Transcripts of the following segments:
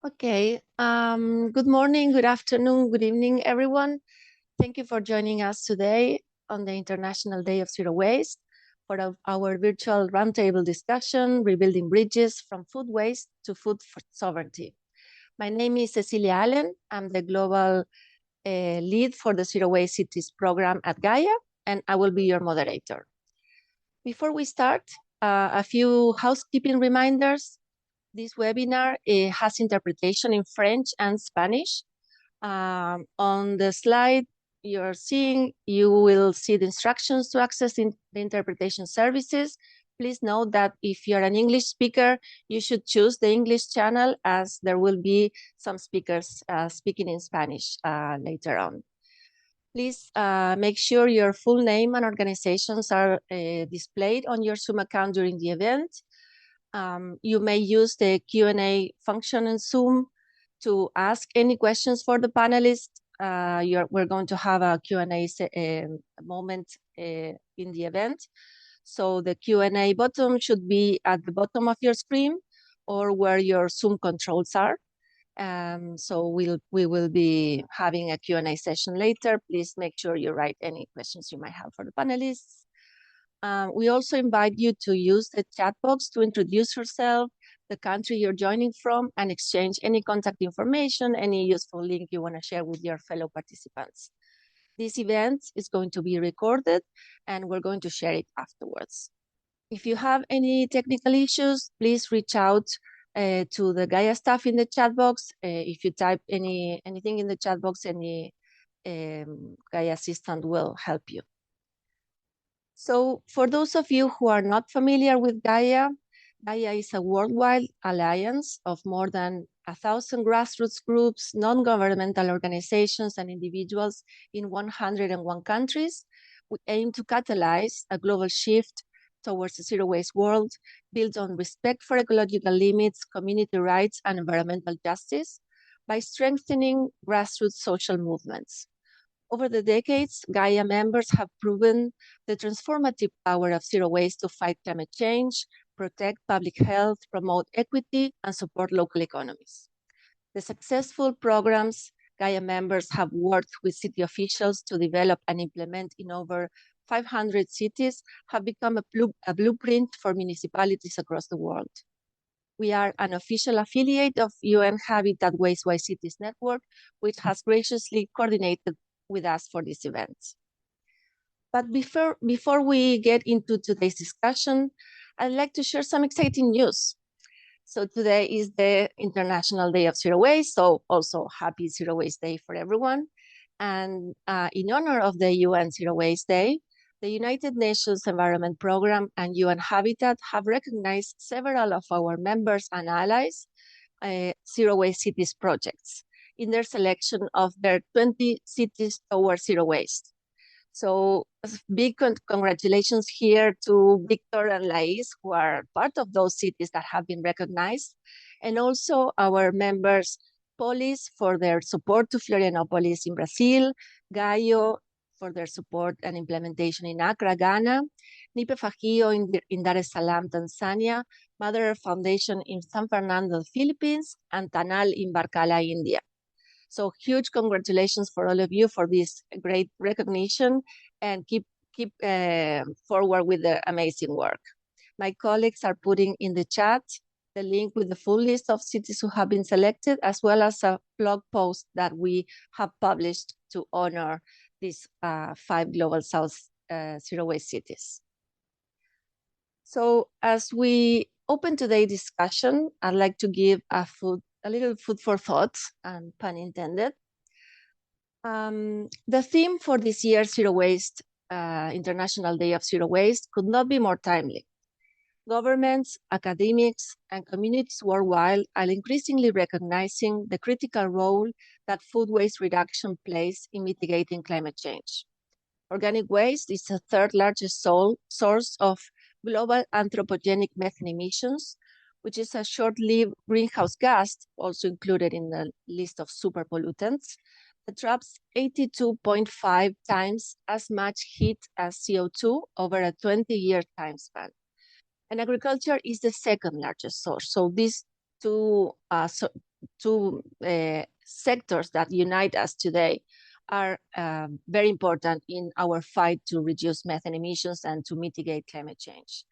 Okay, good morning, good afternoon, good evening, everyone. Thank you for joining us today on the International Day of Zero Waste for our virtual roundtable discussion, Rebuilding Bridges from Food Waste to Food Sovereignty. My name is Cecilia Allen. I'm the global lead for the Zero Waste Cities program at GAIA, and I will be your moderator. Before we start, a few housekeeping reminders. This webinar has interpretation in French and Spanish. On the slide you're seeing, you will see the instructions to access the interpretation services. Please note that if you're an English speaker, you should choose the English channel, as there will be some speakers speaking in Spanish later on. Please make sure your full name and organizations are displayed on your Zoom account during the event. You may use the Q&A function in Zoom to ask any questions for the panelists. We're going to have a Q&A moment in the event. So the Q&A button should be at the bottom of your screen or where your Zoom controls are. So we will be having a Q&A session later. Please make sure you write any questions you might have for the panelists. We also invite you to use the chat box to introduce yourself, the country you're joining from, and exchange any contact information, any useful link you want to share with your fellow participants. This event is going to be recorded, and we're going to share it afterwards. If you have any technical issues, please reach out to the GAIA staff in the chat box. If you type anything in the chat box, any GAIA assistant will help you. So for those of you who are not familiar with GAIA, GAIA is a worldwide alliance of more than 1,000 grassroots groups, non-governmental organizations, and individuals in 101 countries. We aim to catalyze a global shift towards a zero-waste world built on respect for ecological limits, community rights, and environmental justice by strengthening grassroots social movements. Over the decades, GAIA members have proven the transformative power of zero waste to fight climate change, protect public health, promote equity, and support local economies. The successful programs GAIA members have worked with city officials to develop and implement in over 500 cities have become a blueprint for municipalities across the world. We are an official affiliate of UN Habitat Waste-Wise Cities Network, which has graciously coordinated with us for this event. But before we get into today's discussion, I'd like to share some exciting news. So today is the International Day of Zero Waste, so also happy Zero Waste Day for everyone. And in honor of the UN Zero Waste Day, the United Nations Environment Programme and UN Habitat have recognized several of our members and allies' Zero Waste Cities projects in their selection of their 20 cities towards zero waste. So big congratulations here to Victor and Lais, who are part of those cities that have been recognized, and also our members, Polis, for their support to Florianopolis in Brazil, GAIA for their support and implementation in Accra, Ghana, Nipe Fajio in Dar es Salaam, Tanzania, Mother Earth Foundation in San Fernando, Philippines, and Tanal in Barkala, India. So huge congratulations for all of you for this great recognition, and keep forward with the amazing work. My colleagues are putting in the chat the link with the full list of cities who have been selected, as well as a blog post that we have published to honor these 5 Global South Zero Waste cities. So as we open today's discussion, I'd like to give a little food for thought, and pun intended. The theme for this year's Zero Waste International Day of Zero Waste could not be more timely. Governments, academics, and communities worldwide are increasingly recognizing the critical role that food waste reduction plays in mitigating climate change. Organic waste is the 3rd largest source of global anthropogenic methane emissions, which is a short-lived greenhouse gas, also included in the list of super pollutants, that traps 82.5 times as much heat as CO2 over a 20-year time span. And agriculture is the 2nd largest source. So these two two sectors that unite us today are very important in our fight to reduce methane emissions and to mitigate climate change.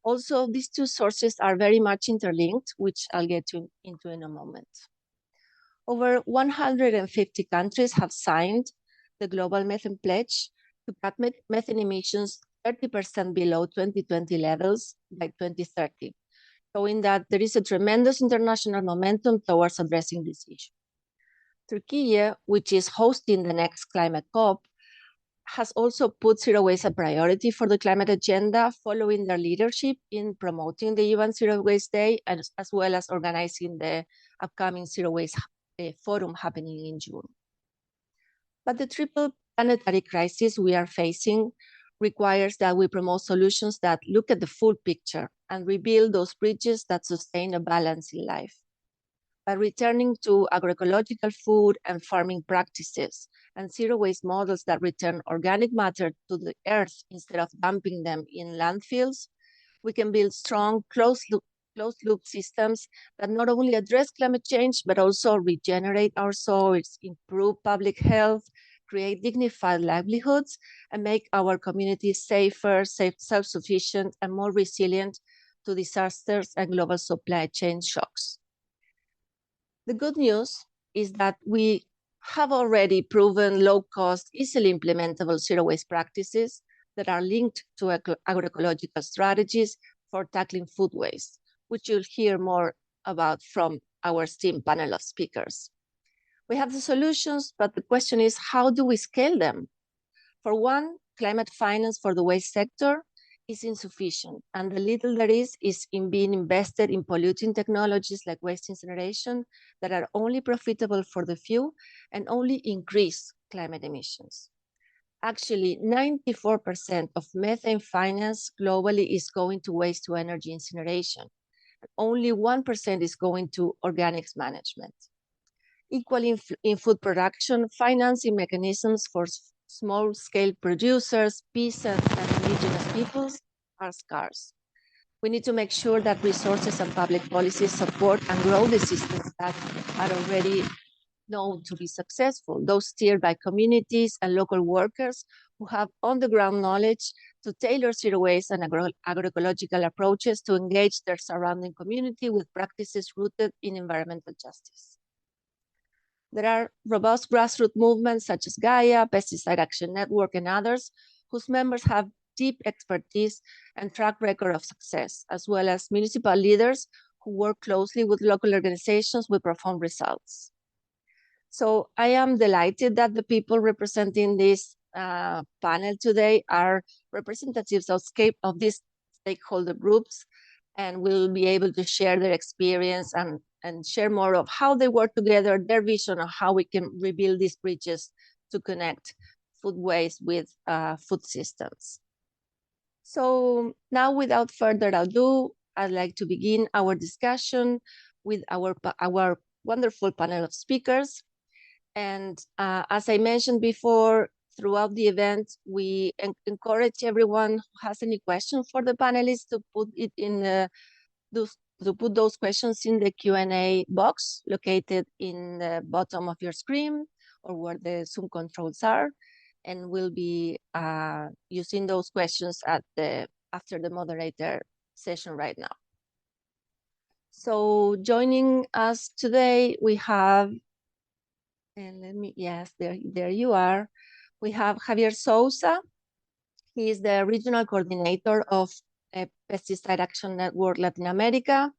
Also, these two sources are very much interlinked, which I'll get into in a moment. Over 150 countries have signed the Global Methane Pledge to cut methane emissions 30% below 2020 levels by 2030, showing that there is a tremendous international momentum towards addressing this issue. Turkey, which is hosting the next climate COP, has also put zero waste a priority for the climate agenda, following their leadership in promoting the UN Zero Waste Day, as well as organizing the upcoming Zero Waste Forum happening in June. But the triple planetary crisis we are facing requires that we promote solutions that look at the full picture and rebuild those bridges that sustain a balance in life. By returning to agroecological food and farming practices and zero waste models that return organic matter to the earth instead of dumping them in landfills, we can build strong closed-loop systems that not only address climate change, but also regenerate our soils, improve public health, create dignified livelihoods, and make our communities safer, self-sufficient, and more resilient to disasters and global supply chain shocks. The good news is that we have already proven low-cost, easily implementable zero-waste practices that are linked to agroecological strategies for tackling food waste, which you'll hear more about from our esteemed panel of speakers. We have the solutions, but the question is, how do we scale them? For one, climate finance for the waste sector is insufficient, and the little there is in being invested in polluting technologies like waste incineration that are only profitable for the few and only increase climate emissions. Actually, 94% of methane finance globally is going to waste to energy incineration. Only 1% is going to organics management. Equally, in food production, financing mechanisms for small-scale producers, peasants, and indigenous peoples are scarce. We need to make sure that resources and public policies support and grow the systems that are already known to be successful, those steered by communities and local workers who have on-the-ground knowledge to tailor zero waste and agroecological approaches to engage their surrounding community with practices rooted in environmental justice. There are robust grassroots movements such as GAIA, Pesticide Action Network, and others, whose members have deep expertise and track record of success, as well as municipal leaders who work closely with local organizations with profound results. So I am delighted that the people representing this panel today are representatives of these stakeholder groups, and will be able to share their experience and share more of how they work together, their vision of how we can rebuild these bridges to connect food waste with food systems. So now, without further ado, I'd like to begin our discussion with our wonderful panel of speakers. And as I mentioned before, throughout the event, we encourage everyone who has any questions for the panelists to put it in put those questions in the Q&A box located in the bottom of your screen or where the Zoom controls are, and we'll be using those questions after the moderator session right now. So joining us today, we have, and yes, there you are. We have Javier Souza. He is the regional coordinator of Pesticide Action Network Latin America.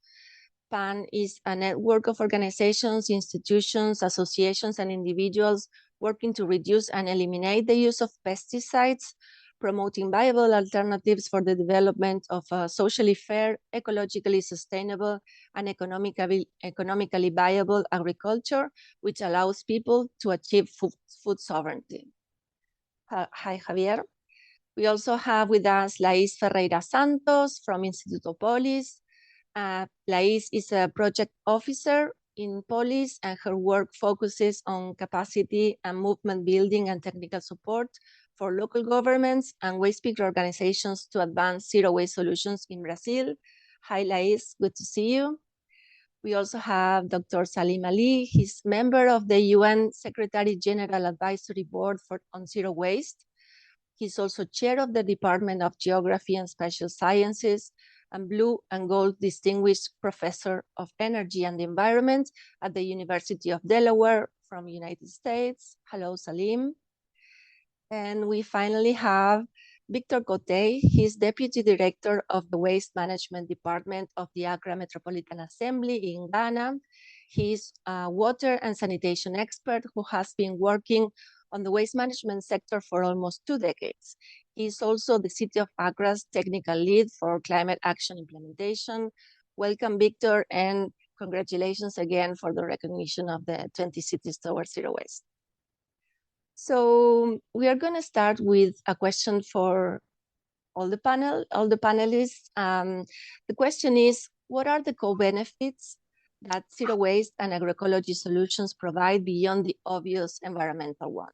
PAN is a network of organizations, institutions, associations, and individuals working to reduce and eliminate the use of pesticides, promoting viable alternatives for the development of a socially fair, ecologically sustainable, and economically viable agriculture, which allows people to achieve food sovereignty. Hi, Javier. We also have with us Lais Ferreira Santos from Instituto Polis. Lais is a project officer in Polis, and her work focuses on capacity and movement building and technical support for local governments and waste picker organizations to advance zero waste solutions in Brazil. Hi, Lais, good to see you. We also have Dr. Saleem Ali. He's member of the UN Secretary General Advisory Board on Zero Waste. He's also chair of the Department of Geography and Spatial Sciences and Blue and Gold Distinguished Professor of Energy and the Environment at the University of Delaware from United States. Hello, Saleem. And we finally have Victor Kotey. He's Deputy Director of the Waste Management Department of the Accra Metropolitan Assembly in Ghana. He's a water and sanitation expert who has been working on the waste management sector for almost 2 decades. He's also the City of Accra's technical lead for climate action implementation. Welcome, Victor, and congratulations again for the recognition of the 20 cities towards zero waste. So we are going to start with a question for all the panelists. The question is, what are the co-benefits that zero waste and agroecology solutions provide beyond the obvious environmental ones?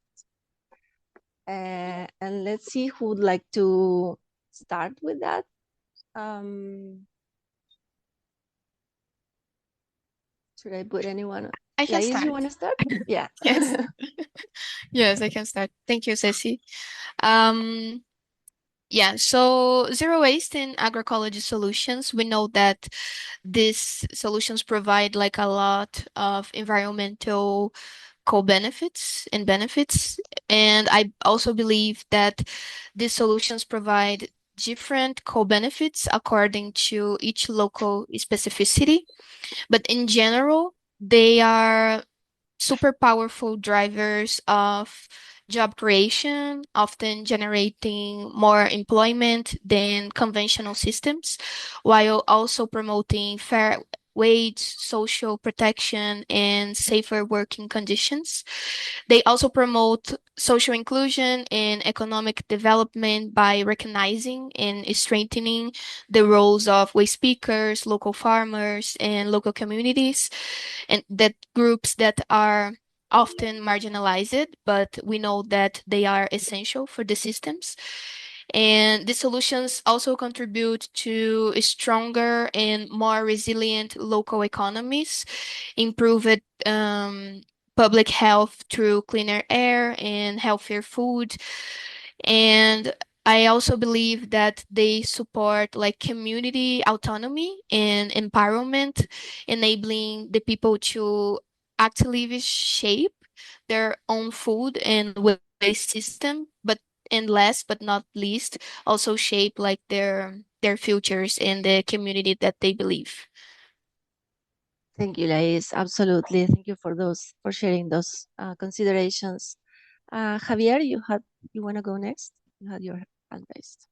And let's see who would like to start with that. Should I put anyone? I can Lais, start. you want to start? Yeah. Yes. Yes, I can start. Thank you, Ceci. Yeah, so zero waste in agroecology solutions, we know that these solutions provide like a lot of environmental co-benefits and benefits. And I also believe that these solutions provide different co-benefits according to each local specificity. But in general, they are super powerful drivers of job creation, often generating more employment than conventional systems, while also promoting fair wage, social protection, and safer working conditions. They also promote social inclusion and economic development by recognizing and strengthening the roles of waste pickers, local farmers, and local communities, and that groups that are often marginalized, but we know that they are essential for the systems. And the solutions also contribute to stronger and more resilient local economies, improved public health through cleaner air and healthier food. And I also believe that they support like community autonomy and empowerment, enabling the people to actively shape their own food and waste system, but and last but not least, also shape like their futures in the community that they believe. Thank you, Lais. Absolutely. Thank you for sharing those considerations. Javier, you want to go next? You had your hand raised.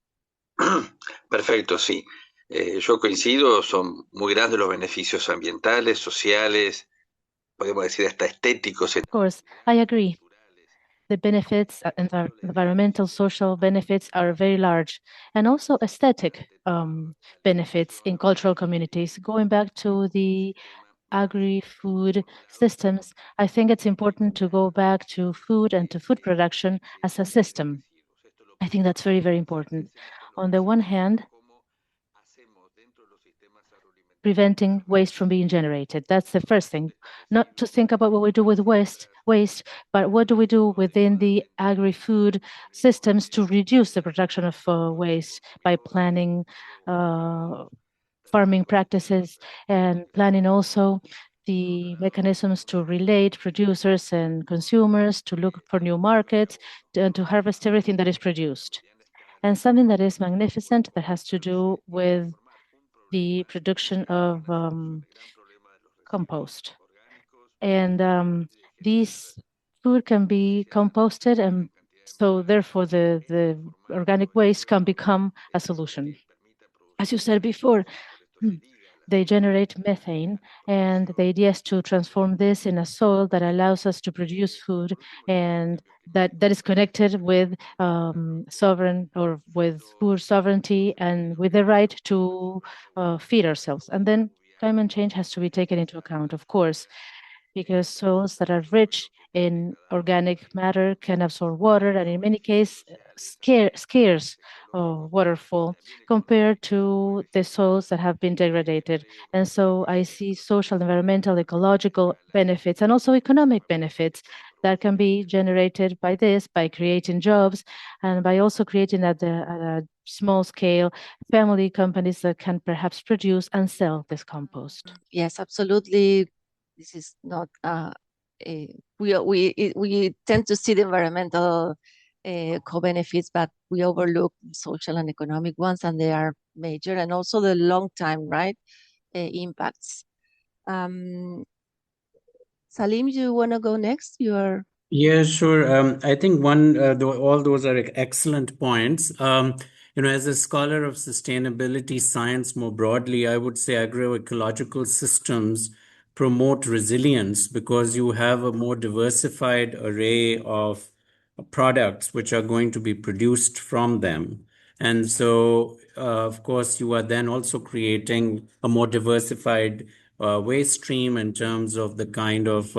Perfecto, sí. Yo coincido, son muy grandes los beneficios ambientales, sociales, podemos decir hasta estéticos. Of course, I agree. The benefits, environmental, social benefits are very large, and also aesthetic benefits in cultural communities. Going back to the agri-food systems, I think it's important to go back to food and to food production as a system. I think that's very, very important. On the one hand, preventing waste from being generated. That's the first thing. Not to think about what we do with waste, but what do we do within the agri-food systems to reduce the production of waste by planning farming practices and planning also the mechanisms to relate producers and consumers, to look for new markets, to harvest everything that is produced. And something that is magnificent that has to do with the production of compost. And these food can be composted, and so therefore the organic waste can become a solution. As you said before, they generate methane, and the idea is to transform this in a soil that allows us to produce food, and that is connected with sovereign or with food sovereignty and with the right to feed ourselves. And then climate change has to be taken into account, of course. because soils that are rich in organic matter can absorb water and in many cases scarce waterfall compared to the soils that have been degraded. And so I see social, environmental, ecological benefits and also economic benefits that can be generated by this, by creating jobs and by also creating at a small scale family companies that can perhaps produce and sell this compost. Yes, absolutely. This is not we tend to see the environmental co-benefits, but we overlook the social and economic ones, and they are major, and also the long time, right, impacts. Saleem, you want to go next? You are. Yeah, sure. I think all those are excellent points. As a scholar of sustainability science more broadly, I would say agroecological systems promote resilience because you have a more diversified array of products which are going to be produced from them. And so, of course, you are then also creating a more diversified waste stream in terms of the kind of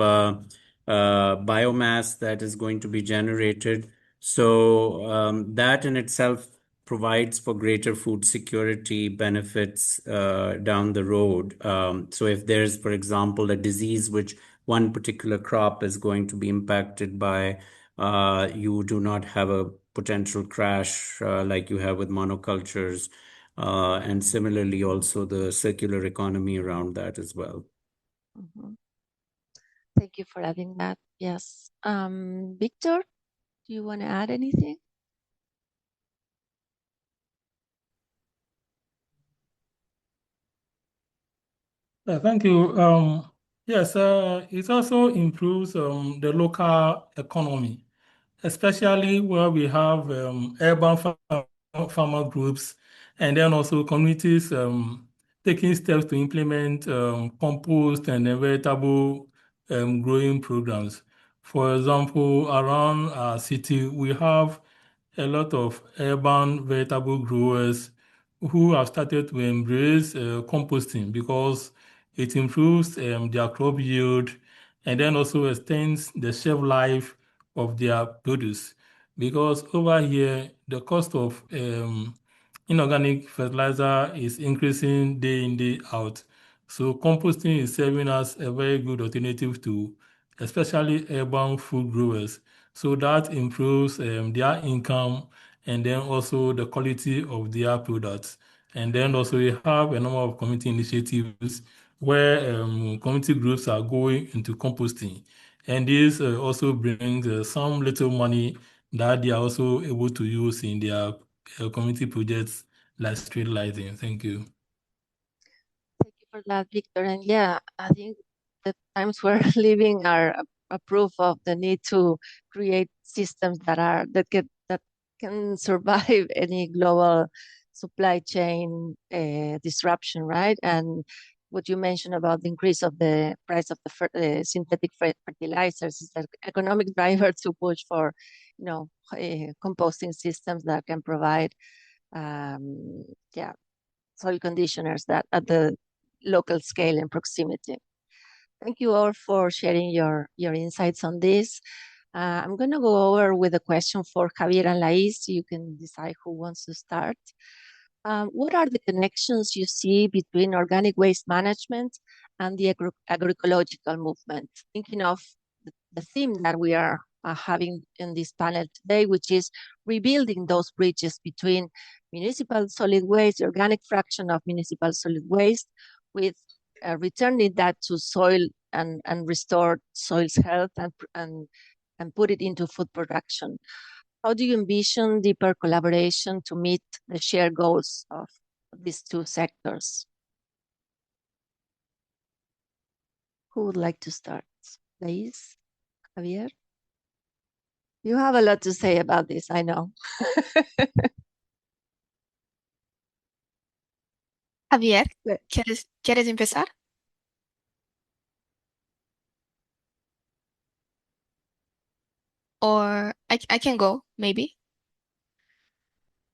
biomass that is going to be generated. So that in itself provides for greater food security benefits down the road. So if there's, for example, a disease which one particular crop is going to be impacted by, you do not have a potential crash like you have with monocultures. And similarly, also the circular economy around that as well. Mhm. Thank you for adding that. Yes. Victor, do you want to add anything? Thank you. Yes, it also improves the local economy, especially where we have urban farmer groups and then also communities taking steps to implement compost and vegetable growing programs. For example, around our city, we have a lot of urban vegetable growers who have started to embrace composting because it improves their crop yield and then also extends the shelf life of their produce. Because over here, the cost of inorganic fertilizer is increasing day in, day out. So composting is serving as a very good alternative to especially urban food growers. So that improves their income and then also the quality of their products. And then also we have a number of community initiatives where community groups are going into composting. And this also brings some little money that they are also able to use in their community projects like street lighting. Thank you. Thank you for that, Victor. And yeah, I think the times we're living are a proof of the need to create systems that can survive any global supply chain disruption, right? And what you mentioned about the increase of the price of the synthetic fertilizers is an economic driver to push for, composting systems that can provide, um, yeah, soil conditioners that at the local scale and proximity. Thank you all for sharing your insights on this. I'm going to go over with a question for Javier and Lais. You can decide who wants to start. What are the connections you see between organic waste management and the agroecological movement? Thinking of the theme that we are having in this panel today, which is rebuilding those bridges between municipal solid waste, the organic fraction of municipal solid waste, with returning that to soil and restore soil's health and put it into food production. How do you envision deeper collaboration to meet the shared goals of these two sectors? Who would like to start? Lais? Javier? You have a lot to say about this, I know. Javier, Good. ¿quieres empezar? Or I can go, maybe.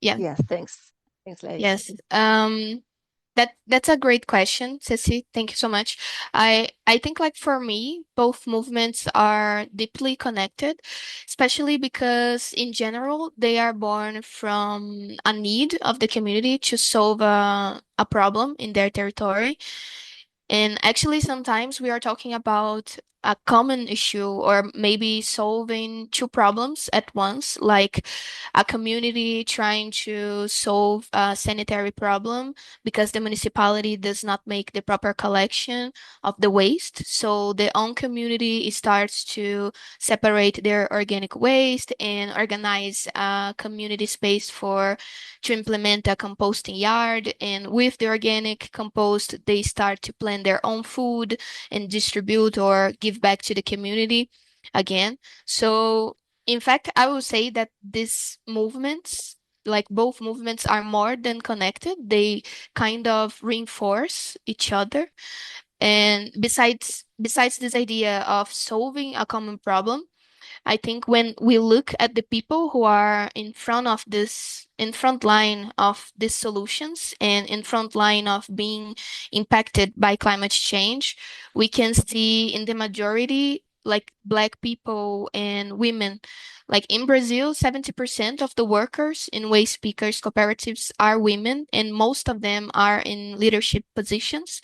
Yeah. Yes, thanks. Thanks, Lais. Yes. That's a great question, Ceci. Thank you so much. I think like for me, both movements are deeply connected, especially because in general they are born from a need of the community to solve a problem in their territory. And actually, sometimes we are talking about a common issue or maybe solving two problems at once, like a community trying to solve a sanitary problem because the municipality does not make the proper collection of the waste. So the own community starts to separate their organic waste and organize a community space for to implement a composting yard. And with the organic compost, they start to plant their own food and distribute or give back to the community again. So, in fact, I will say that these movements, like both movements, are more than connected. They kind of reinforce each other. And besides this idea of solving a common problem, I think when we look at the people who are in front line of these solutions and in front line of being impacted by climate change, we can see in the majority like Black people and women. Like in Brazil, 70% of the workers in waste pickers cooperatives are women, and most of them are in leadership positions.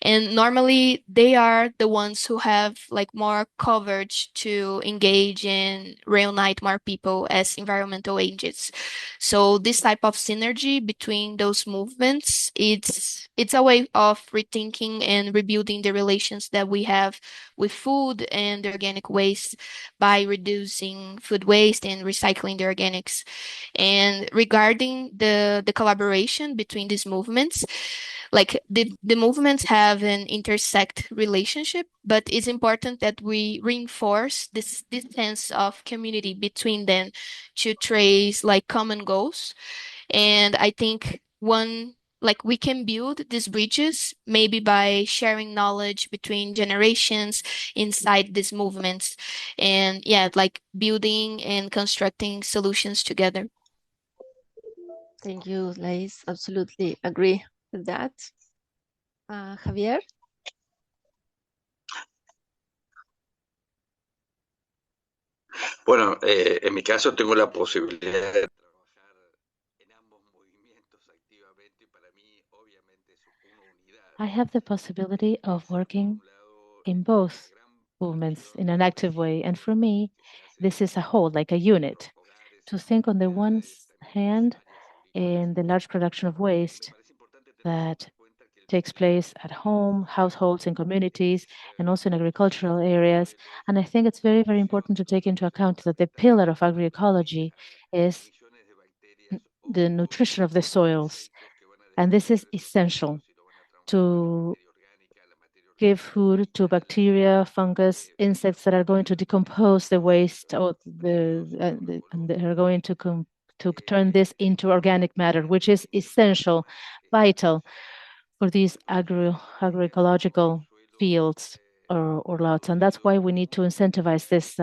And normally they are the ones who have like more coverage to engage and reunite more people as environmental agents. So this type of synergy between those movements, it's a way of rethinking and rebuilding the relations that we have with food and the organic waste by reducing food waste and recycling the organics. And regarding the collaboration between these movements, like the movements have an intersect relationship, but it's important that we reinforce this sense of community between them to trace like common goals. And I think one like we can build these bridges maybe by sharing knowledge between generations inside these movements, and yeah, like building and constructing solutions together. Thank you, Lais. Absolutely agree with that. Javier? Bueno, en mi caso tengo la posibilidad de trabajar en ambos movimientos activamente y para mí obviamente es una unidad. I have the possibility of working in both movements in an active way. And for me, this is a whole, like a unit. To think on the one hand in the large production of waste that takes place at home, households, and communities, and also in agricultural areas. And I think it's very, very important to take into account that the pillar of agroecology is the nutrition of the soils. And this is essential to give food to bacteria, fungus, insects that are going to decompose the waste or and they are going to turn this into organic matter, which is essential, vital for these agroecological fields or lots. And that's why we need to incentivize this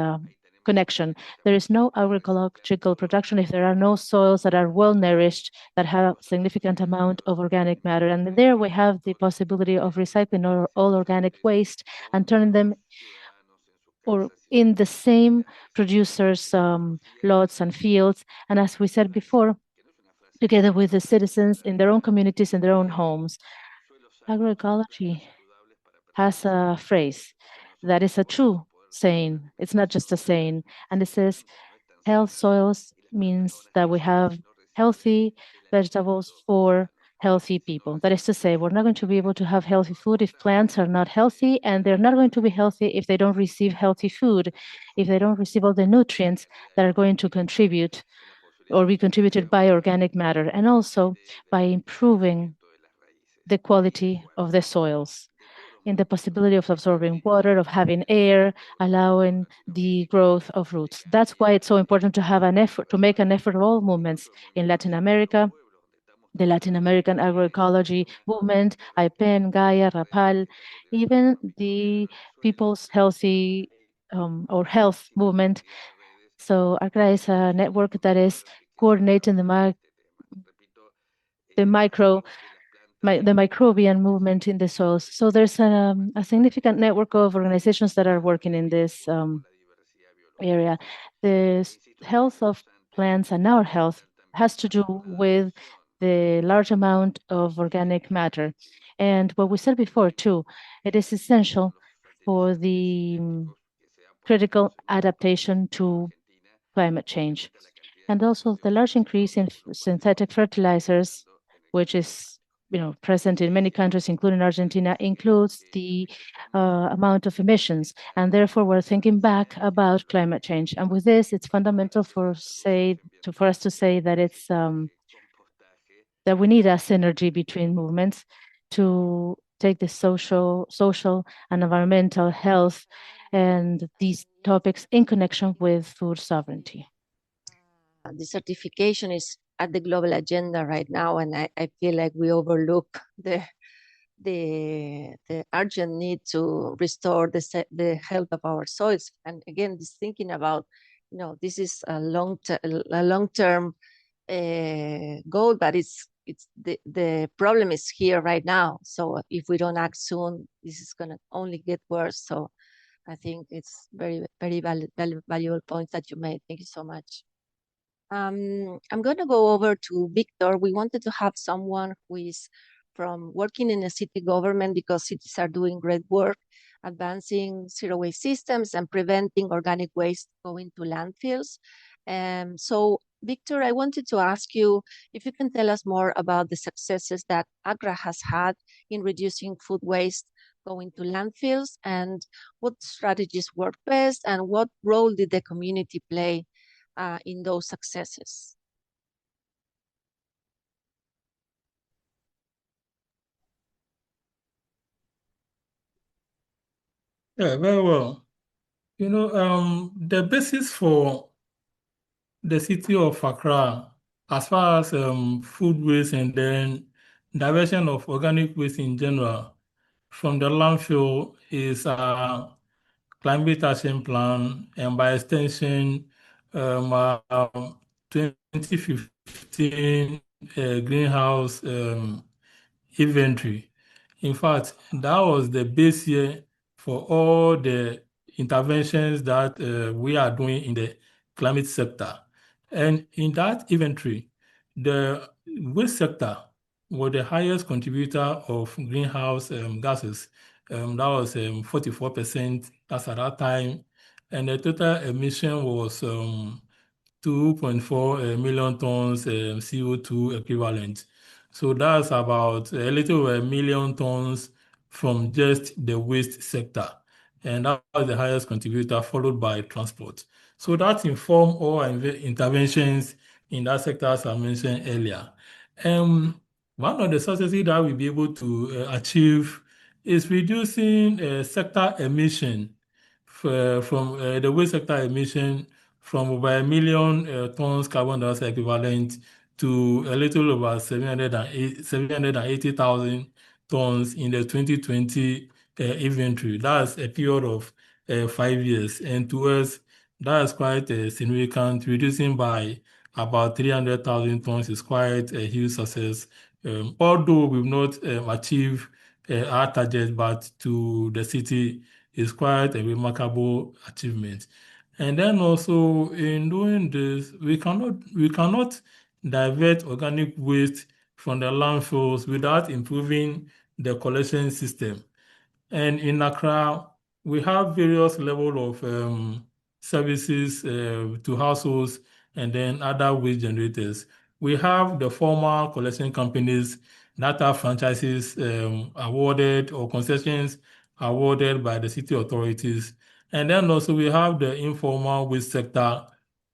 connection. There is no agroecological production if there are no soils that are well nourished, that have significant amount of organic matter. And there we have the possibility of recycling all organic waste and turning them or in the same producers' lots and fields. And as we said before, together with the citizens in their own communities and their own homes. Agroecology has a phrase that is a true saying. It's not just a saying. And it says, health soils means that we have healthy vegetables for healthy people. That is to say, we're not going to be able to have healthy food if plants are not healthy, and they're not going to be healthy if they don't receive healthy food, if they don't receive all the nutrients that are going to contribute or be contributed by organic matter, and also by improving the quality of the soils, in the possibility of absorbing water, of having air, allowing the growth of roots. That's why it's so important to have an effort, to make an effort of all movements in Latin America, the Latin American agroecology movement, IPEN, GAIA, RAPAL, even the People's Healthy or Health movement. So Accra is a network that is coordinating the micro the microbial movement in the soils. So there's a significant network of organizations that are working in this area. The health of plants and our health has to do with the large amount of organic matter. And what we said before too, it is essential for the critical adaptation to climate change. And also the large increase in synthetic fertilizers, which is present in many countries, including Argentina, includes the amount of emissions. And therefore, we're thinking back about climate change. And with this, it's fundamental for us to say that it's that we need a synergy between movements to take the social and environmental health and these topics in connection with food sovereignty. The certification is at the global agenda right now, and I feel like we overlook the urgent need to restore the health of our soils. And again, this thinking about, this is a long-term goal, but it's the problem is here right now. So if we don't act soon, this is going to only get worse. So I think it's very, very valuable points that you made. Thank you so much. I'm going to go over to Victor. We wanted to have someone who is from working in a city government, because cities are doing great work, advancing zero waste systems and preventing organic waste going to landfills. So, Victor, I wanted to ask you if you can tell us more about the successes that Accra has had in reducing food waste going to landfills, and what strategies work best, and what role did the community play in those successes? Yeah, very well. The basis for the city of Accra, as far as food waste and then diversion of organic waste in general from the landfill, is a climate action plan, and by extension, 2015 greenhouse inventory. In fact, that was the base year for all the interventions that we are doing in the climate sector. And in that inventory, the waste sector was the highest contributor of greenhouse gases. That was 44% as at that time. And the total emission was 2.4 million tons CO2 equivalent. So that's about a little over 1 million tons from just the waste sector. And that was the highest contributor, followed by transport. So that informed all our interventions in that sector, as I mentioned earlier. One of the successes that we'll be able to achieve is reducing sector emission from the waste sector emission from over 1 million tons carbon dioxide equivalent to a little over 780,000 tons in the 2020 inventory. That's a period of 5 years. And to us, that is quite significant. Reducing by about 300,000 tons is quite a huge success. Although we've not achieved our target, but to the city is quite a remarkable achievement. And then also in doing this, we cannot divert organic waste from the landfills without improving the collection system. And in Accra, we have various levels of services to households and then other waste generators. We have the formal collection companies that are franchises awarded or concessions awarded by the city authorities. And then also we have the informal waste sector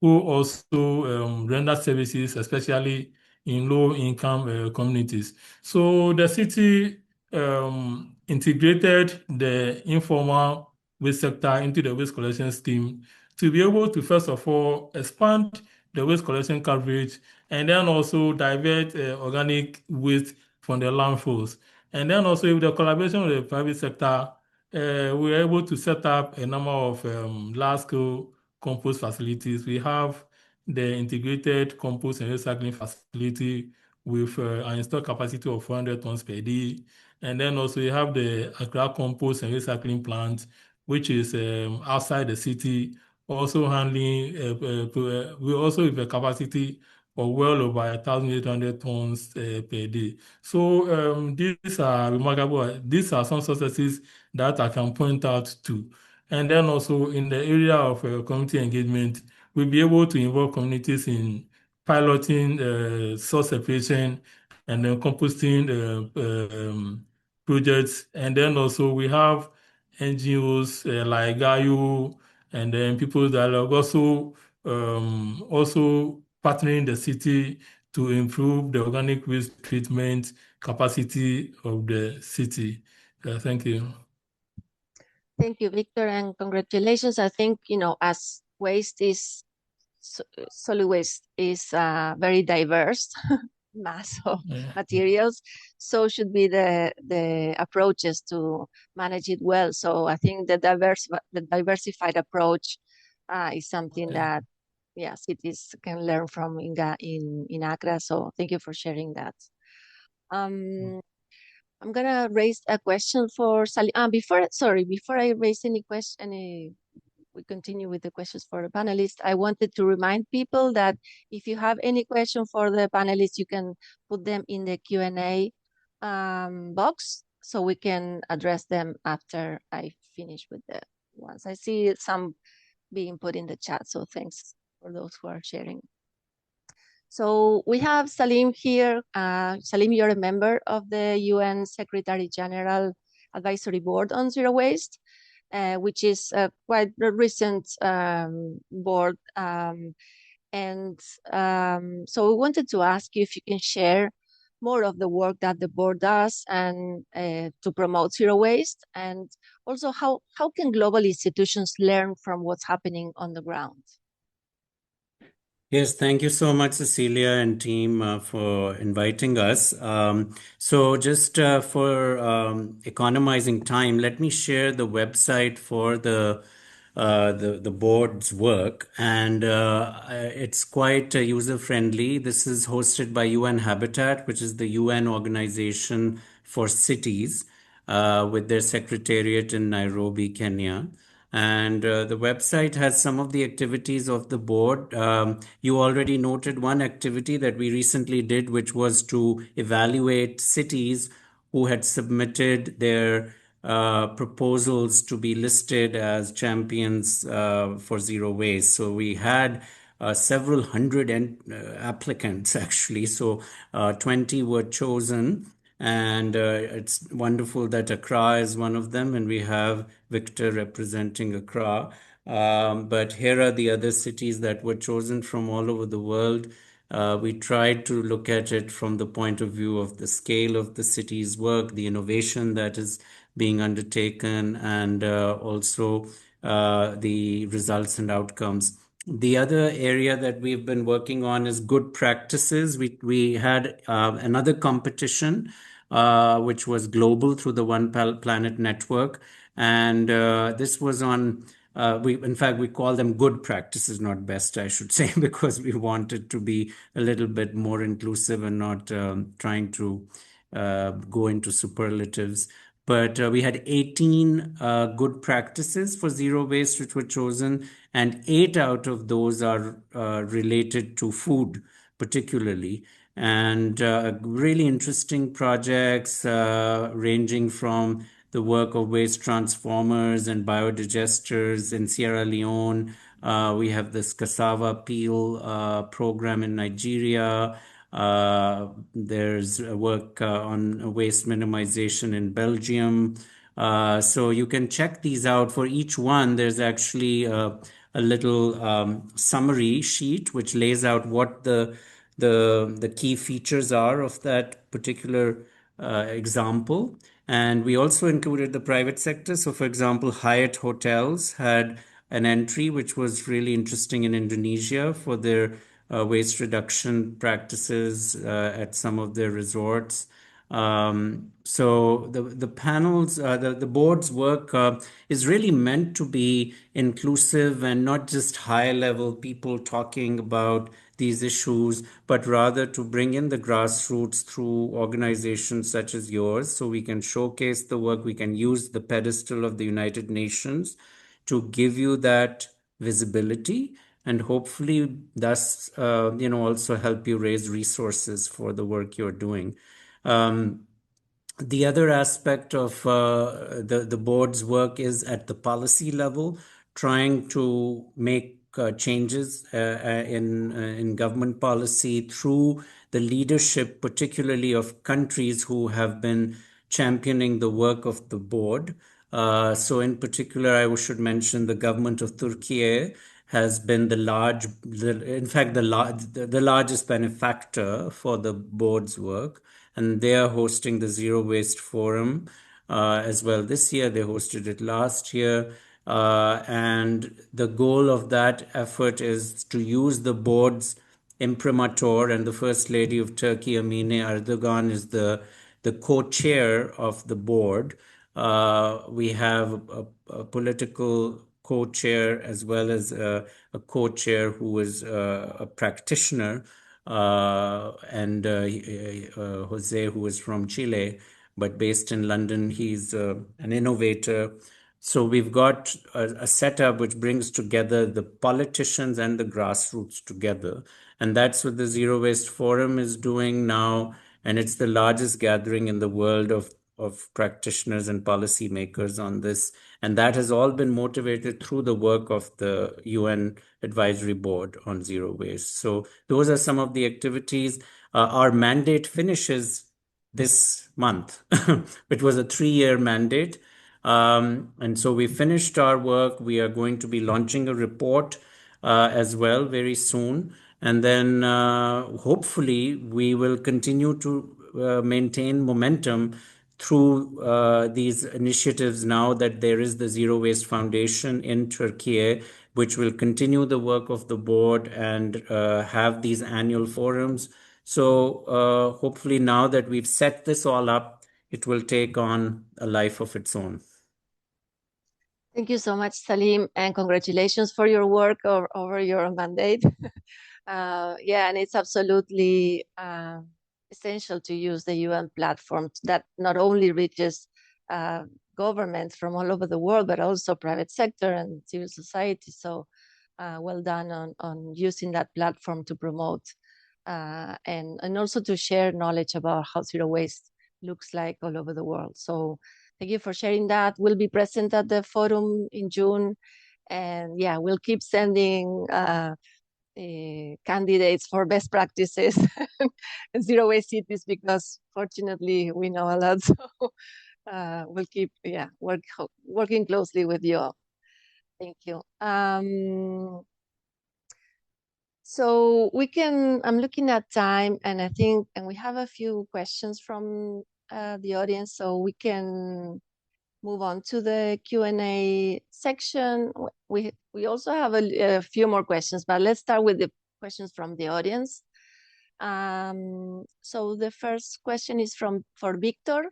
who also render services, especially in low-income communities. So the city integrated the informal waste sector into the waste collection scheme to be able to, first of all, expand the waste collection coverage and then also divert organic waste from the landfills. And then also with the collaboration with the private sector, we were able to set up a number of large-scale compost facilities. We have the integrated compost and recycling facility with an installed capacity of 400 tons per day. And then also you have the Accra compost and recycling plant, which is outside the city, also handling, we also have a capacity of well over 1,800 tons per day. So these are remarkable. These are some successes that I can point out to. And then also in the area of community engagement, we'll be able to involve communities in piloting source separation and then composting projects. And then also we have NGOs like GAIA and then People's Dialogue also partnering the city to improve the organic waste treatment capacity of the city. Thank you. Thank you, Victor, and congratulations. I think, as waste is, solid waste is very diverse mass of materials, so should be the approaches to manage it well. So I think the diversified approach is something that, cities can learn from in Accra. So thank you for sharing that. I'm gonna raise a question for Sally. Before I raise any question, we continue with the questions for the panelists. I wanted to remind people that if you have any question for the panelists, you can put them in the Q&A box, so we can address them after I finish with the ones. I see some being put in the chat, so thanks for those who are sharing. So we have Saleem here. Saleem, you're a member of the UN Secretary General Advisory Board on Zero Waste, which is quite a recent board. So we wanted to ask you if you can share more of the work that the board does and to promote zero waste, and also how can global institutions learn from what's happening on the ground? Yes, thank you so much, Cecilia and team, for inviting us. So just for economizing time, let me share the website for the board's work, and it's quite user-friendly. This is hosted by UN Habitat, which is the UN organization for cities, with their secretariat in Nairobi, Kenya. And the website has some of the activities of the board. You already noted one activity that we recently did, which was to evaluate cities who had submitted their proposals to be listed as champions for zero waste. So we had several hundred applicants, actually. So 20 were chosen. And it's wonderful that Accra is one of them, and we have Victor representing Accra. But here are the other cities that were chosen from all over the world. We tried to look at it from the point of view of the scale of the city's work, the innovation that is being undertaken, and also the results and outcomes. The other area that we've been working on is good practices. We had another competition, which was global through the One Planet Network. And this was on, in fact, we call them good practices, not best, I should say, because we wanted to be a little bit more inclusive and not trying to go into superlatives. But we had 18 good practices for zero waste which were chosen, and 8 out of those are related to food, particularly. And really interesting projects ranging from the work of waste transformers and biodigesters in Sierra Leone. We have this cassava peel program in Nigeria. There's work on waste minimization in Belgium. So you can check these out. For each one, there's actually a little summary sheet which lays out what the key features are of that particular example. And we also included the private sector. So, for example, Hyatt Hotels had an entry which was really interesting in Indonesia for their waste reduction practices at some of their resorts. So the panels, the board's work is really meant to be inclusive and not just high level people talking about these issues, but rather to bring in the grassroots through organizations such as yours, so we can showcase the work. We can use the pedestal of the United Nations to give you that visibility, and hopefully thus also help you raise resources for the work you're doing. The other aspect of the board's work is at the policy level, trying to make changes in government policy through the leadership, particularly of countries who have been championing the work of the board. So in particular, I should mention the government of Turkey has been the largest benefactor for the board's work, and they are hosting the Zero Waste Forum as well this year. They hosted it last year. And the goal of that effort is to use the board's imprimatur, and the First Lady of Turkey, Emine Erdogan, is the co-chair of the board. We have a political co-chair as well as a co-chair who is a practitioner, and Jose, who is from Chile but based in London. He's an innovator. So we've got a setup which brings together the politicians and the grassroots together. And that's what the Zero Waste Forum is doing now. And it's the largest gathering in the world of practitioners and policymakers on this. And that has all been motivated through the work of the UN Advisory Board on Zero Waste. So those are some of the activities. Our mandate finishes this month. It was a 3-year mandate. And so we finished our work. We are going to be launching a report as well very soon. And then hopefully we will continue to maintain momentum through these initiatives now that there is the Zero Waste Foundation in Turkey, which will continue the work of the board and have these annual forums. So hopefully now that we've set this all up, it will take on a life of its own. Thank you so much, Saleem, and congratulations for your work over your mandate. Yeah, and it's absolutely essential to use the UN platform that not only reaches governments from all over the world, but also private sector and civil society. So well done on using that platform to promote and also to share knowledge about how zero waste looks like all over the world. So thank you for sharing that. We'll be present at the forum in June. And yeah, we'll keep sending candidates for best practices and zero waste cities, because fortunately we know a lot. So we'll keep working closely with you all. Thank you. So I'm looking at time, and I think, and we have a few questions from the audience, so we can move on to the Q&A section. We also have a few more questions, but let's start with the questions from the audience. So the first question is for Victor.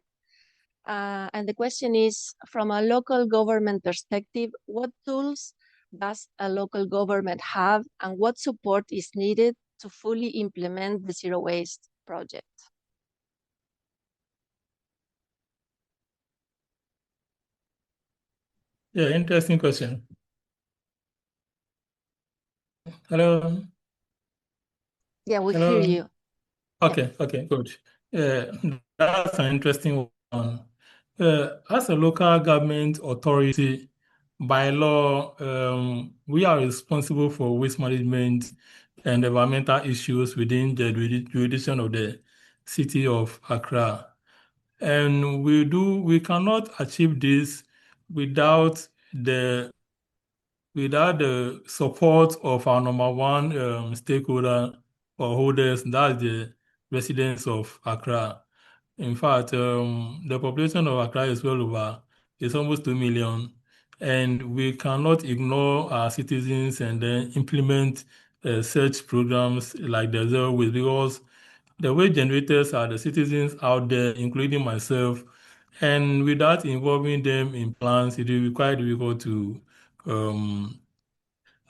And the question is, from a local government perspective, what tools does a local government have, and what support is needed to fully implement the zero waste project? Yeah, interesting question. Hello. Yeah, we Hello. hear you. Okay, okay, good. That's an interesting one. As a local government authority, by law, we are responsible for waste management and environmental issues within the jurisdiction of the city of Accra. And we cannot achieve this without the support of our number one stakeholder or holders, that's the residents of Accra. In fact, the population of Accra is almost 2 million, and we cannot ignore our citizens and then implement such programs like the Zero Waste, because The waste generators are the citizens out there, including myself, and without involving them in plans, it will be quite difficult to um,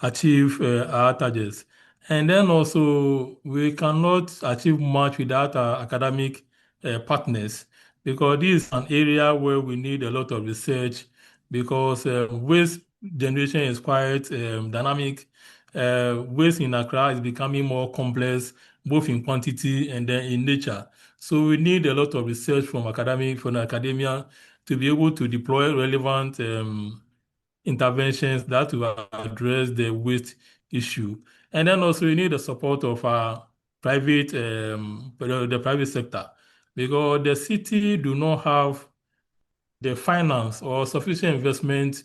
achieve our targets. And then also, we cannot achieve much without our academic partners, because this is an area where we need a lot of research, because waste generation is quite dynamic. Waste in Accra is becoming more complex, both in quantity and then in nature. So we need a lot of research from academia to be able to deploy relevant interventions that will address the waste issue. And then also we need the support of our the private sector, because the city do not have the finance or sufficient investment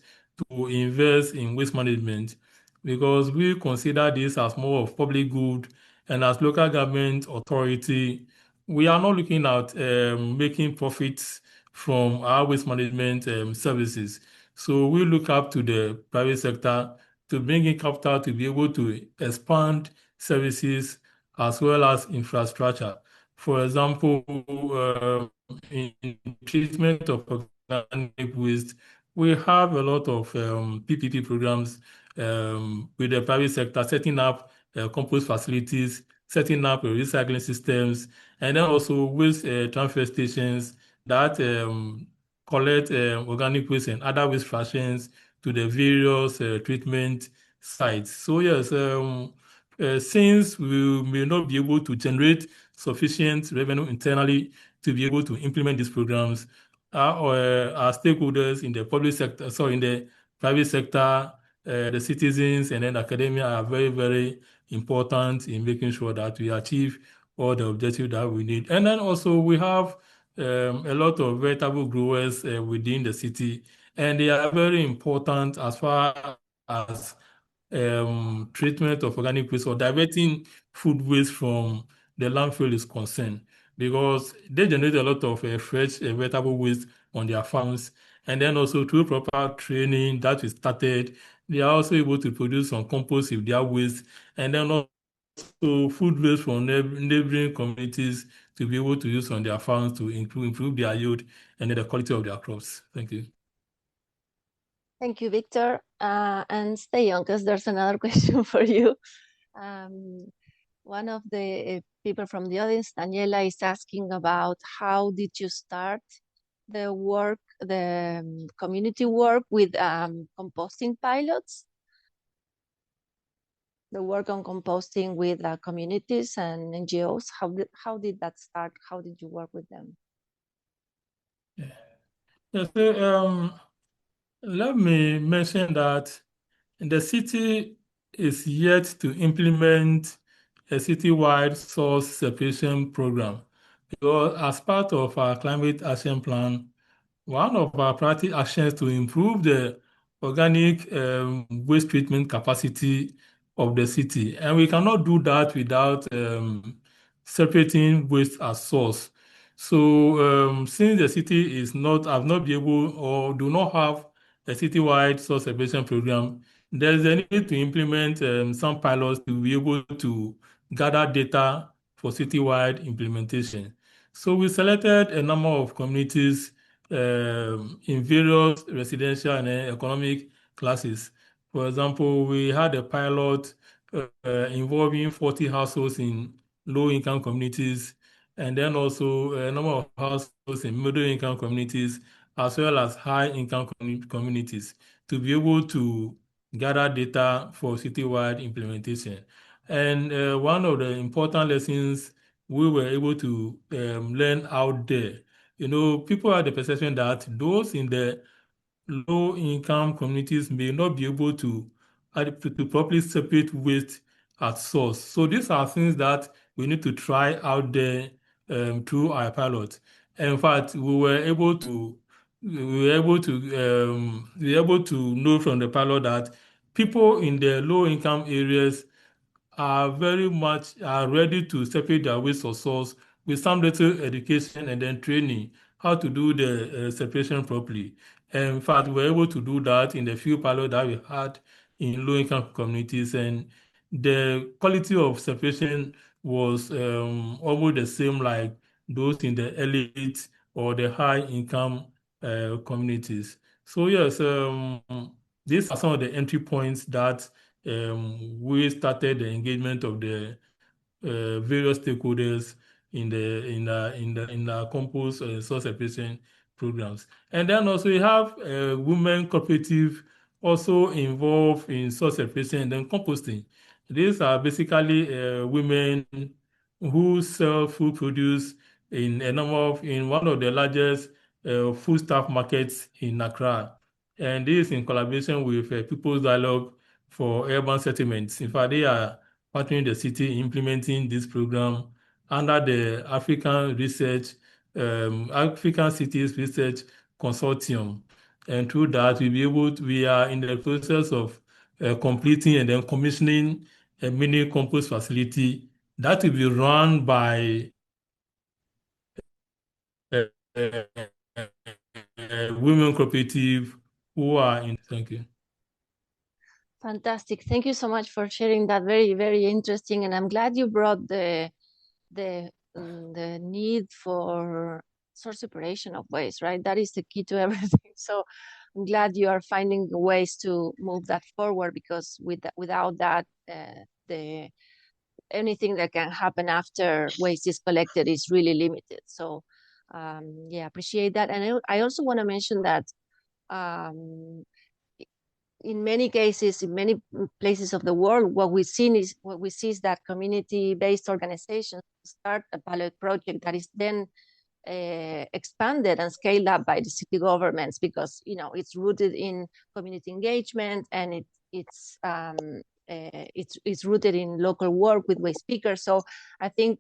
to invest in waste management, because we consider this as more of public good, and as local government authority, we are not looking at making profits from our waste management services. So we look up to the private sector to bring in capital to be able to expand services as well as infrastructure. For example, in treatment of organic waste, we have a lot of PPP programs with the private sector, setting up compost facilities, setting up recycling systems, and then also waste transfer stations that collect organic waste and other waste fractions to the various treatment sites. So yes, since we may not be able to generate sufficient revenue internally to be able to implement these programs, our stakeholders in the public sector, sorry, in the private sector, the citizens, and then academia are very, very important in making sure that we achieve all the objectives that we need. And then also we have a lot of vegetable growers within the city, and they are very important as far as treatment of organic waste or diverting food waste from the landfill is concerned, because they generate a lot of fresh vegetable waste on their farms. And then also through proper training that we started, they are also able to produce some compost with their waste, and then also food waste from neighboring communities to be able to use on their farms to improve their yield and then the quality of their crops. Thank you. Thank you, Victor. And stay on, because there's another question for you. One of the people from the audience, Daniela, is asking about how did you start the work, the community work with composting pilots, the work on composting with communities and NGOs. How did that start? How did you work with them? Yes, so, let me mention that the city is yet to implement a citywide source separation program, because as part of our climate action plan, one of our practical actions to improve the organic waste treatment capacity of the city. And we cannot do that without separating waste as source. So since the city is not, have not been able or do not have a citywide source separation program, there is a need to implement some pilots to be able to gather data for citywide implementation. So we selected a number of communities in various residential and economic classes. For example, we had a pilot involving 40 households in low-income communities, and then also a number of households in middle-income communities, as well as high-income communities, to be able to gather data for citywide implementation. And one of the important lessons we were able to learn out there, people have the perception that those in the low-income communities may not be able to properly separate waste at source. So these are things that we need to try out there through our pilot. In fact, we were able to know from the pilot that people in the low-income areas are very much are ready to separate their waste or source with some little education and then training how to do the separation properly. And in fact, we were able to do that in the few pilots that we had in low-income communities, and the quality of separation was almost the same like those in the elite or the high income communities. So yes, these are some of the entry points that we started the engagement of the various stakeholders in the compost source separation programs. And then also we have women cooperative also involved in source separation and then composting. These are basically women who sell food produce in one of the largest food staff markets in Accra. And this in collaboration with People's Dialogue for Urban Settlements. In fact, they are partnering the city implementing this program under the African Cities Research Consortium. And through that, we are in the process of completing and then commissioning a mini compost facility that will be run by women cooperative who are in. Thank you. Fantastic. Thank you so much for sharing that. Very, very interesting. And I'm glad you brought the need for source separation of waste, right? That is the key to everything. So I'm glad you are finding ways to move that forward, because without that, the anything that can happen after waste is collected is really limited. So yeah, appreciate that. And I also want to mention that in many cases, in many places of the world, what we see is that community-based organizations start a pilot project that is then expanded and scaled up by the city governments, because it's rooted in community engagement, and it's rooted in local work with waste speakers. So I think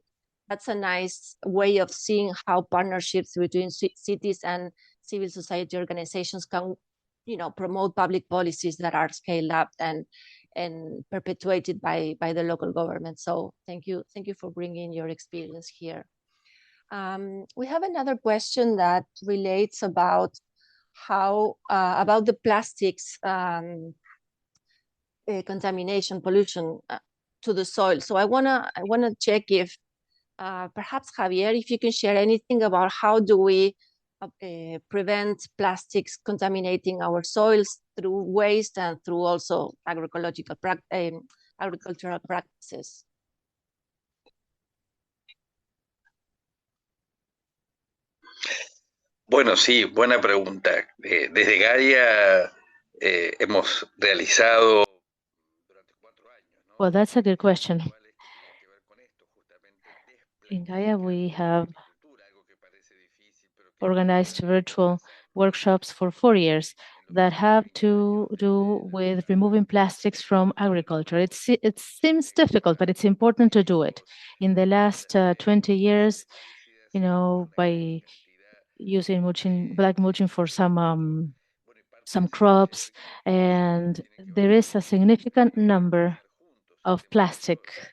that's a nice way of seeing how partnerships between cities and civil society organizations can promote public policies that are scaled up and perpetuated by the local government. So thank you for bringing your experience here. We have another question that relates about how about the plastics contamination, pollution to the soil. So I wanna check if perhaps Javier, if you can share anything about how do we prevent plastics contaminating our soils through waste and through also agricultural practices. Bueno, sí, buena pregunta. Desde GAIA hemos realizado durante 4 años, ¿no? Well, that's a good question. In GAIA, we have organized virtual workshops for 4 years that have to do with removing plastics from agriculture. It seems difficult, but it's important to do it. In the last 20 years, by using black mulching for some crops, and there is a significant number of plastics.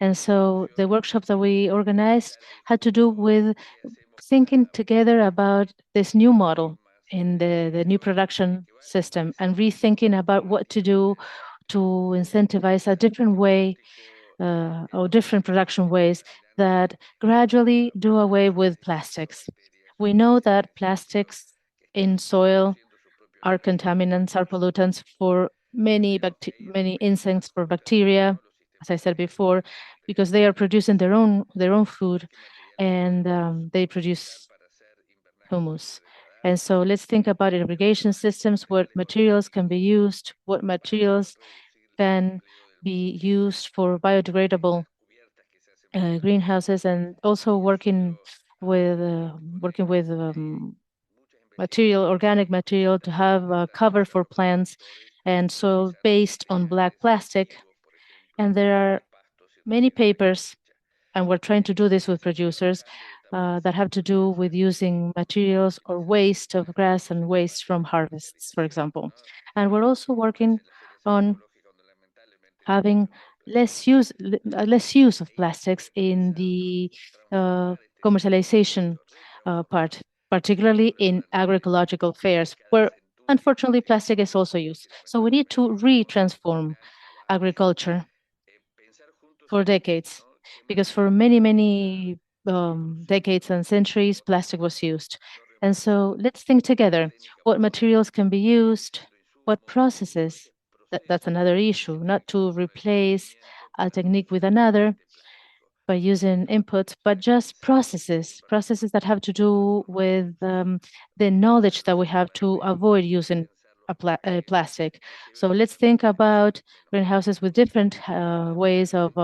And so the workshop that we organized had to do with thinking together about this new model in the new production system, and rethinking about what to do to incentivize a different way or different production ways that gradually do away with plastics. We know that plastics in soil are contaminants, are pollutants for many insects, for bacteria, as I said before, because they are producing their own food, and they produce humus. And so let's think about irrigation systems, what materials can be used, what materials can be used for biodegradable greenhouses, and also working with organic material to have a cover for plants and soil based on black plastic. And there are many papers, and we're trying to do this with producers that have to do with using materials or waste of grass and waste from harvests, for example. And we're also working on having less use of plastics in the commercialization part, particularly in agroecological fairs, where unfortunately plastic is also used. So we need to re-transform agriculture for decades, because for many, many decades and centuries, plastic was used. And so let's think together, what materials can be used, what processes, that's another issue, not to replace a technique with another by using inputs, but just processes that have to do with the knowledge that we have to avoid using a plastic. So let's think about greenhouses with different ways of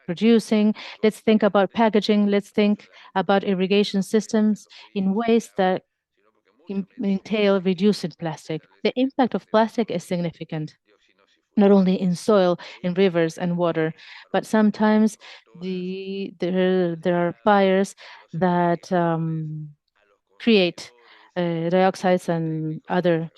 producing. Let's think about packaging. Let's think about irrigation systems in ways that entail reducing plastic. The impact of plastic is significant, not only in soil, in rivers and water, but sometimes there are fires that create dioxides and other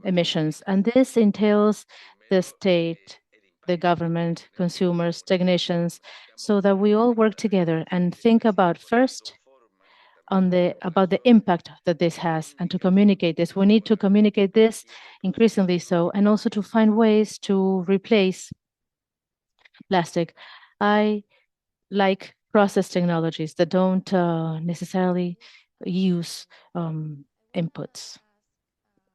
emissions. And this entails the state, the government, consumers, technicians, so that we all work together and think about first about the impact that this has and to communicate this. We need to communicate this increasingly so, and also to find ways to replace plastic. I like process technologies that don't necessarily use inputs.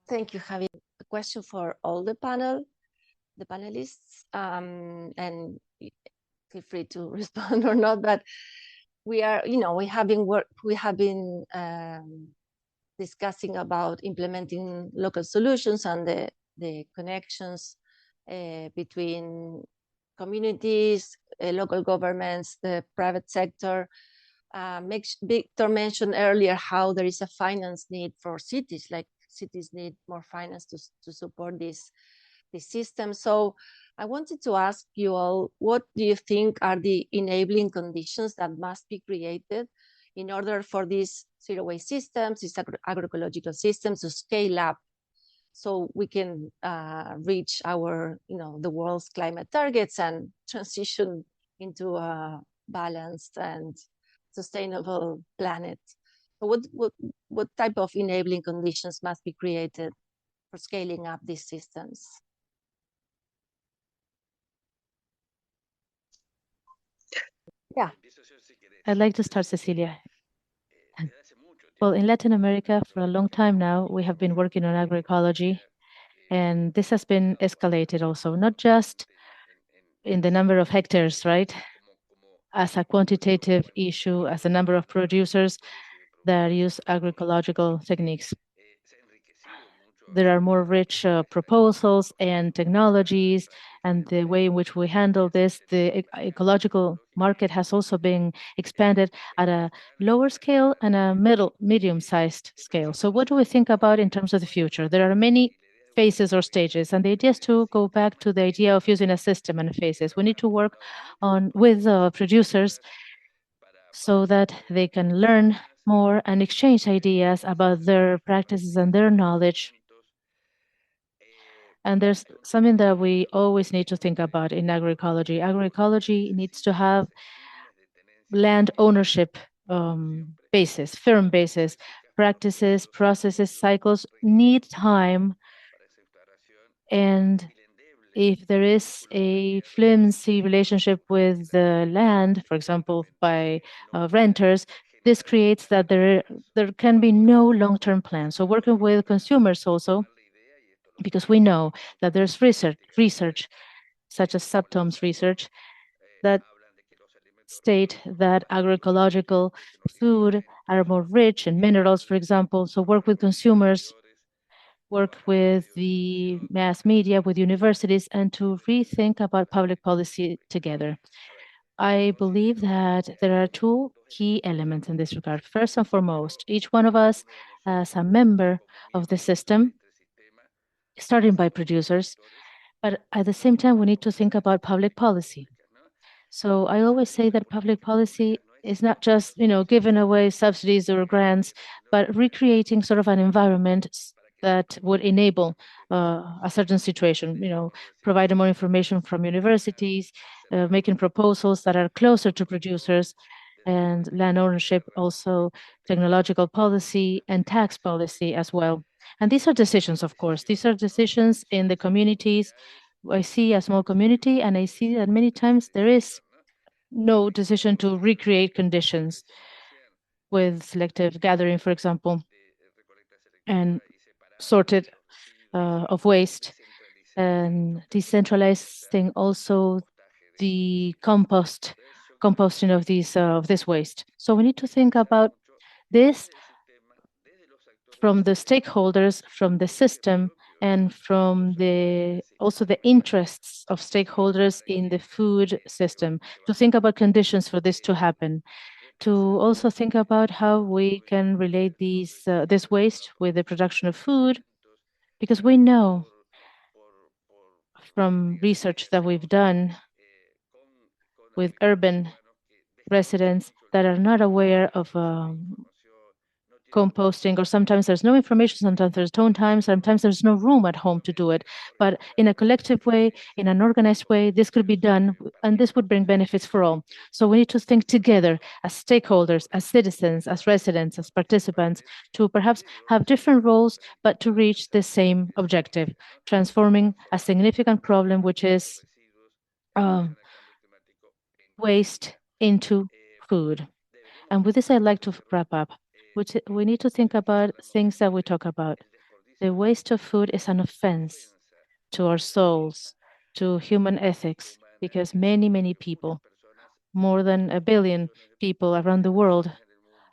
Thank you, Javier. A question for all the panelists, and feel free to respond or not, but we have been discussing about implementing local solutions and the connections between communities, local governments, the private sector. Victor mentioned earlier how there is a finance need for cities, like cities need more finance to support this system. So I wanted to ask you all, what do you think are the enabling conditions that must be created in order for these zero waste systems, these agroecological systems to scale up so we can reach the world's climate targets and transition into a balanced and sustainable planet? So what type of enabling conditions must be created for scaling up these systems? Yeah. I'd like to start, Cecilia. Well, in Latin America, for a long time now, we have been working on agroecology, and this has been escalated also, not just in the number of hectares, right? As a quantitative issue, as a number of producers that use agroecological techniques. There are more rich proposals and technologies, and the way in which we handle this, the ecological market has also been expanded at a lower scale and a medium-sized scale. So what do we think about in terms of the future? There are many phases or stages, and the idea is to go back to the idea of using a system and phases. We need to work with producers so that they can learn more and exchange ideas about their practices and their knowledge. And there's something that we always need to think about in agroecology. Agroecology needs to have land ownership basis, firm basis. Practices, processes, cycles need time. And if there is a flimsy relationship with the land, for example, by renters, this creates that there can be no long-term plan. So working with consumers also, because we know that there's research such as Subtom's research that state that agroecological food are more rich in minerals, for example. So work with consumers, work with the mass media, with universities, and to rethink about public policy together. I believe that there are two key elements in this regard. First and foremost, each one of us as a member of the system, starting by producers, but at the same time, we need to think about public policy. So I always say that public policy is not just, giving away subsidies or grants, but recreating sort of an environment that would enable a certain situation, providing more information from universities, making proposals that are closer to producers and land ownership, also technological policy and tax policy as well. And these are decisions, of course. These are decisions in the communities I see a small community, and I see that many times there is no decision to recreate conditions with selective gathering, for example, and sorted of waste, and decentralizing also the composting of this waste. So we need to think about this from the stakeholders, from the system, and from also the interests of stakeholders in the food system, to think about conditions for this to happen, to also think about how we can relate this waste with the production of food, because we know from research that we've done with urban residents that are not aware of composting, or sometimes there's no information, sometimes there's no time, sometimes there's no room at home to do it. But in a collective way, in an organized way, this could be done, and this would bring benefits for all. So we need to think together as stakeholders, as citizens, as residents, as participants, to perhaps have different roles, but to reach the same objective, transforming a significant problem, which is waste, into food. And with this, I'd like to wrap up. We need to think about things that we talk about. The waste of food is an offense to our souls, to human ethics, because many, many people, more than 1 billion people around the world,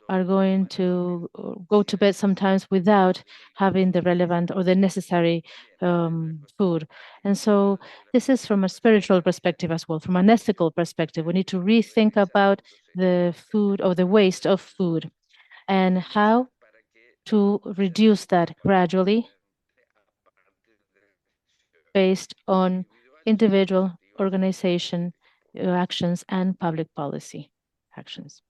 are going to go to bed sometimes without having the relevant or the necessary food. And so this is from a spiritual perspective as well, from an ethical perspective. We need to rethink about the food or the waste of food and how to reduce that gradually based on individual organization actions and public policy actions.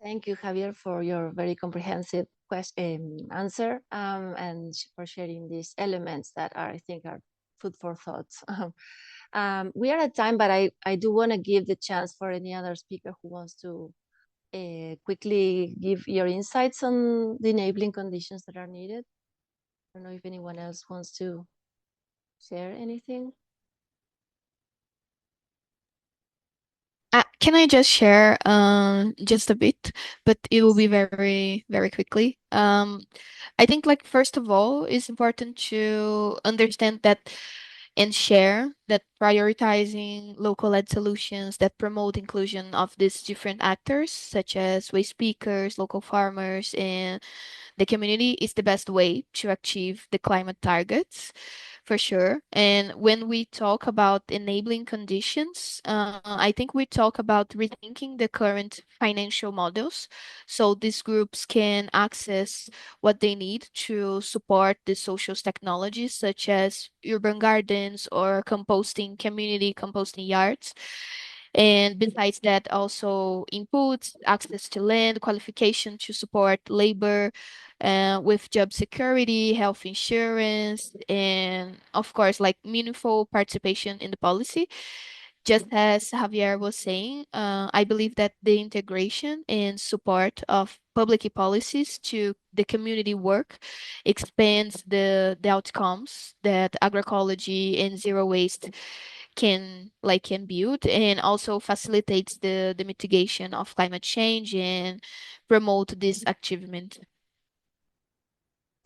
Thank you, Javier, for your very comprehensive answer and for sharing these elements that I think are food for thought. We are at time, but I do want to give the chance for any other speaker who wants to quickly give your insights on the enabling conditions that are needed. I don't know if anyone else wants to share anything. Can I just share just a bit, but it will be very, very quickly. I think, like, first of all, it's important to understand that and share that prioritizing local-led solutions that promote inclusion of these different actors, such as waste pickers, local farmers, and the community, is the best way to achieve the climate targets, for sure. And when we talk about enabling conditions, I think we talk about rethinking the current financial models so these groups can access what they need to support the social technologies such as urban gardens or composting, community composting yards. And besides that, also inputs, access to land, qualification to support labor, with job security, health insurance, and of course, like meaningful participation in the policy. Just as Javier was saying, I believe that the integration and support of public policies to the community work expands the outcomes that agroecology and zero waste can build, and also facilitates the mitigation of climate change and promote this achievement.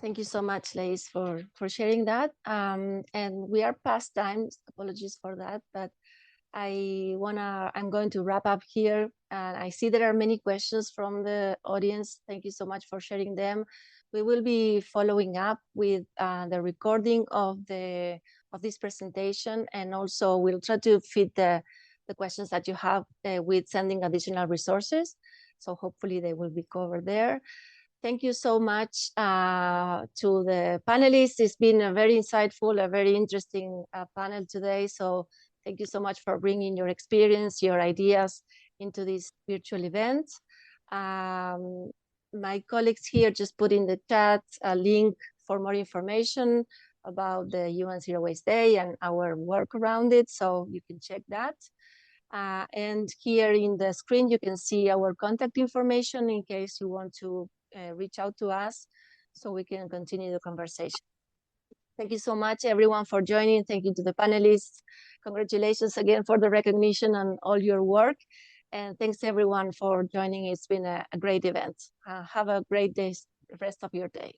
Thank you so much, Lais, for sharing that. And we are past time. Apologies for that, but I'm going to wrap up here. And I see there are many questions from the audience. Thank you so much for sharing them. We will be following up with the recording of this presentation, and also we'll try to fit the questions that you have with sending additional resources. So hopefully they will be covered there. Thank you so much to the panelists. It's been a very insightful, a very interesting panel today. So thank you so much for bringing your experience, your ideas into this virtual event. My colleagues here just put in the chat a link for more information about the UN Zero Waste Day and our work around it, so you can check that. And here in the screen, you can see our contact information in case you want to reach out to us so we can continue the conversation. Thank you so much, everyone, for joining. Thank you to the panelists. Congratulations again for the recognition on all your work. And thanks, everyone, for joining. It's been a great event. Have a great day, the rest of your day.